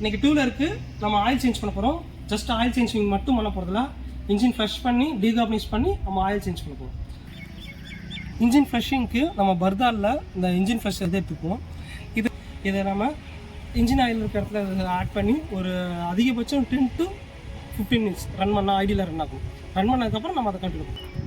இன்றைக்கி டூ வீலருக்கு நம்ம oil change பண்ண போகிறோம். ஜஸ்ட் ஆயில் சேஞ்சிங் மட்டும் பண்ண போகிறதில்ல, இன்ஜின் ஃப்ரெஷ் பண்ணி டீகார்பனைஸ் பண்ணி நம்ம ஆயில் சேஞ்ச் பண்ண போகிறோம். இன்ஜின் ஃப்ரெஷ்ஷிங்க்கு நம்ம பர்தாலில் இந்த இன்ஜின் ஃப்ரெஷ் எதை எடுத்துக்குவோம். இதை நம்ம இன்ஜின் ஆயில் இருக்கிற இடத்துல ஆட் பண்ணி ஒரு அதிகபட்சம் 10 to 15 minutes ரன் பண்ணால் ஐடியில் ரன் ஆகும். ரன் பண்ணதுக்கப்புறம் நம்ம அதை கண்டினியூ பண்ணுவோம்.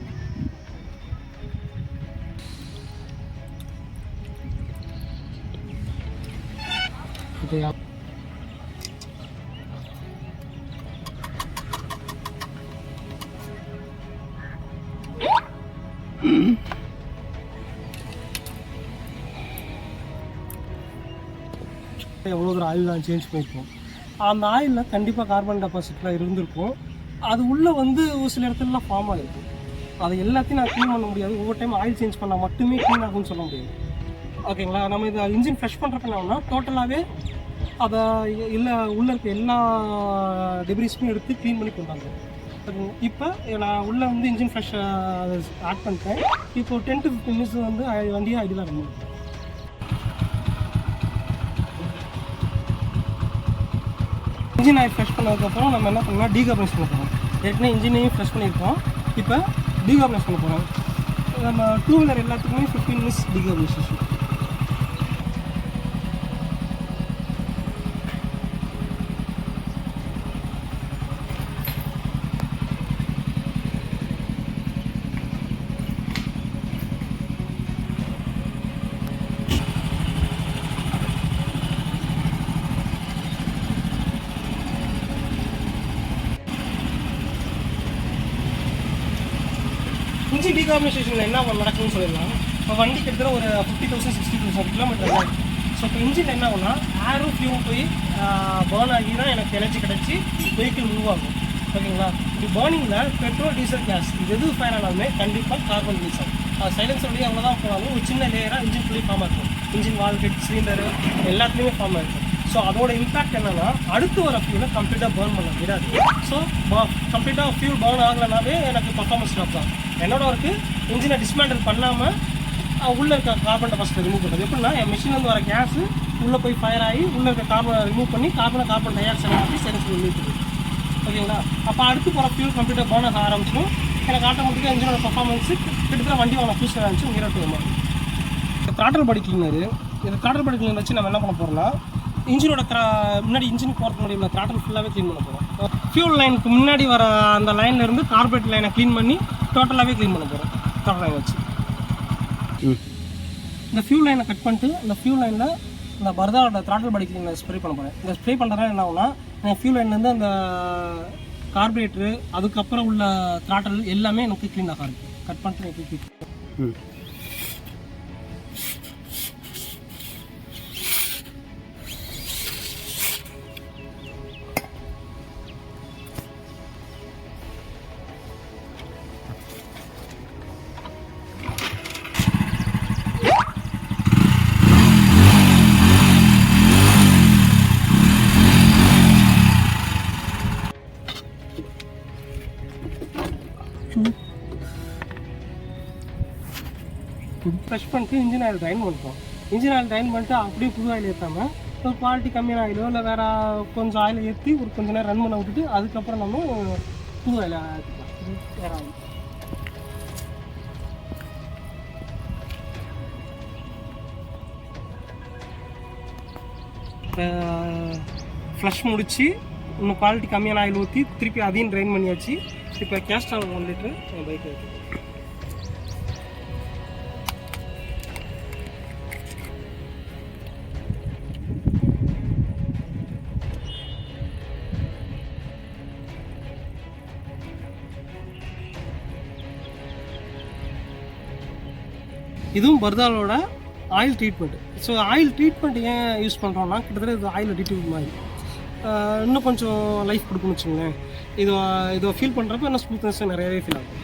எவ்வளோ தூரம் ஆயில் நான் சேஞ்ச் பண்ணியிருக்கோம். அந்த ஆயிலில் கண்டிப்பாக கார்பன் டெபாசிட்லாம் இருந்திருக்கும். அது உள்ளே ஒரு சில இடத்துலலாம் ஃபார்ம் ஆகிருக்கும். அதை எல்லாத்தையும் நான் க்ளீன் பண்ண முடியாது. ஒவ்வொரு டைம் ஆயில் சேஞ்ச் பண்ணால் மட்டுமே க்ளீன் ஆகும்னு சொல்ல முடியாது. ஓகேங்களா? நம்ம இதை இன்ஜின் ஃப்ரெஷ் பண்ணுறப்ப என்னன்னா டோட்டலாகவே அதை உள்ளே இருக்க எல்லா டெப்ரிஸுமே எடுத்து க்ளீன் பண்ணி கொண்டாங்க. இப்போ நான் உள்ளே இன்ஜின் ஃப்ரெஷ் ஆட் பண்ணிட்டேன். இப்போ 10 to 15 minutes வண்டியை ஐடியில் ரன் பண்ணுறேன். இன்ஜின் ஆயில் ஃப்ரெஷ் பண்ணதுக்கப்புறம் நம்ம என்ன பண்ணலாம், டீகார்பனைஸ் பண்ண போகிறோம். ஏற்கனவே இன்ஜினையும் ஃப்ரெஷ் பண்ணியிருக்கோம். இப்போ டீகார்பனைஸ் பண்ண போகிறோம். நம்ம டூ வீலர் எல்லாத்துக்குமே 15 minutes டீகார்பனைசேஷன். இன்ஜின் டீகார்பனைசேஷனில் என்ன நடக்கும்னு சொல்லிடலாம். இப்போ வண்டி கிட்டத்தட்ட ஒரு 50,000 60,000 கிலோமீட்டர் ஆகும். ஸோ இப்போ இன்ஜின் என்ன ஆகும்னா ஏரும் ஃபியூவும் போய் பேர்ன் ஆகி தான் எனக்கு எனர்ஜி கிடச்சி வெஹிக்கிள் மூவ் ஆகும். ஓகேங்களா? இப்படி பேர்னிங்கில் பெட்ரோல் டீசல் கேஸ் இது எது ஃபயர் ஆனாலுமே கண்டிப்பாக கார்பன் ரிலீஸ் ஆகும். சைலன்சர் வழியாக அவ்வளோ தான் போனாலும் ஒரு சின்ன லேயராக இன்ஜின் ஃபுல்லி ஃபார்ம் ஆகும். இன்ஜின் வால் ஹெட் சிலிண்டரு எல்லாத்துலேயுமே ஃபார்ம் ஆகிருக்கும். ஸோ அதோட இம்பேக்ட் என்னென்னா அடுத்து வர ஃபியூலை கம்ப்ளீட்டாக பேர்ன் பண்ண விடாது. ஸோ கம்ப்ளீட்டாக ஃபியூல் பேர்ன் ஆகலைனாவே எனக்கு பர்ஃபார்மன்ஸ் ட்ராப் தான். என்னோட ஒர்க்கு இன்ஜினை டிஸ்மேண்டில் பண்ணாமல் உள்ளே இருக்க கார்பன் டெபாசிட்டை ரிமூவ் பண்ணுறது. எப்படின்னா என் மிஷின்லேருந்து வர கேஸு உள்ளே போய் ஃபயர் ஆகி உள்ளே இருக்க கார்பனை ரிமூவ் பண்ணி கார்பன் டை ஆக்சைடை மாற்றி சைலன்ஸ் நிறுத்துது. ஓகேங்களா? அப்போ அடுத்து போகிற ஃபியூல் கம்ப்ளீட்டாக பேர்ன் ஆக ஆரம்பிச்சிடும். எனக்கு ஆட்டோமேட்டிக்காக இன்ஜினோட பர்ஃபார்மன்ஸு கிட்டத்தட்ட வண்டி வாங்க பூஸ்ட் ஆரம்பிச்சு நீராட்டு மாதிரி. த்ராட்டல் பாடி கிளீனர், இந்த த்ராட்டல் பாடி கிளீனர் வச்சு நம்ம என்ன பண்ண போகிறோம்னா இன்ஜினோட முன்னாடி இன்ஜினுக்கு போகிறதுக்கு முடியல த்ராட்டல் ஃபுல்லாகவே க்ளீன் பண்ண போகிறோம். ஃபியூல் லைனுக்கு முன்னாடி வர அந்த லைன்லேருந்து கார்பரேட் லைனை க்ளீன் பண்ணி டோட்டலாகவே க்ளீன் பண்ண போகிறோம் த்ராட்டல் லைன் வச்சு. இந்த ஃபியூல் லைனை கட் பண்ணிட்டு இந்த ஃபியூல் லைனில் இந்த பர்தாவோட த்ராட்டல் பாடி கிளீனர் ஸ்ப்ரே பண்ண போகிறேன். இந்த ஸ்ப்ரே பண்ணுறதுனால என்ன ஆகும்னா இந்த ஃபியூல் லைன்லேருந்து அந்த கார்பரேட்டரு அதுக்கப்புறம் உள்ள த்ராட்டல் எல்லாமே எனக்கு க்ளீன் ஆக ஆரம்பிக்கும். கட் பண்ணிட்டு எனக்கு ஃப்ரெஷ் பண்ணிட்டு இன்ஜின் ஆயில் ட்ரைன் பண்ணுறோம். இன்ஜின் ஆயில் ட்ரைன் பண்ணிட்டு அப்படியே புது ஆயில் ஏற்றாமல் ஒரு குவாலிட்டி கம்மியான ஆயிலோ இல்லை வேறு கொஞ்சம் ஆயில் ஏற்றி ஒரு கொஞ்சம் நேரம் ரன் பண்ண விட்டுட்டு அதுக்கப்புறம் நம்ம புது ஆயில் ஏற்றிக்கலாம். வேறு ஆயில் இப்போ ஃப்ளஷ் முடித்து இன்னும் குவாலிட்டி கம்மியான ஆயில் ஊற்றி திருப்பி அதையும் ட்ரைன் பண்ணியாச்சு. இப்போ கேஸ்ட்ரால் 1 லிட்டரு என் பைக் இருக்குது. இதுவும் பர்தாலோட oil treatment. So oil treatment ஏன் யூஸ் பண்ணுறோன்னா கிட்டத்தட்ட இது ஆயில் அடிட்டிவ் மாதிரி இன்னும் கொஞ்சம் லைஃப் கொடுக்குன்னு வச்சுக்கோங்களேன். இதை ஃபீல் பண்ணுறப்ப இன்னும் ஸ்மூத்னஸ் நிறையவே ஃபீல் ஆகும்.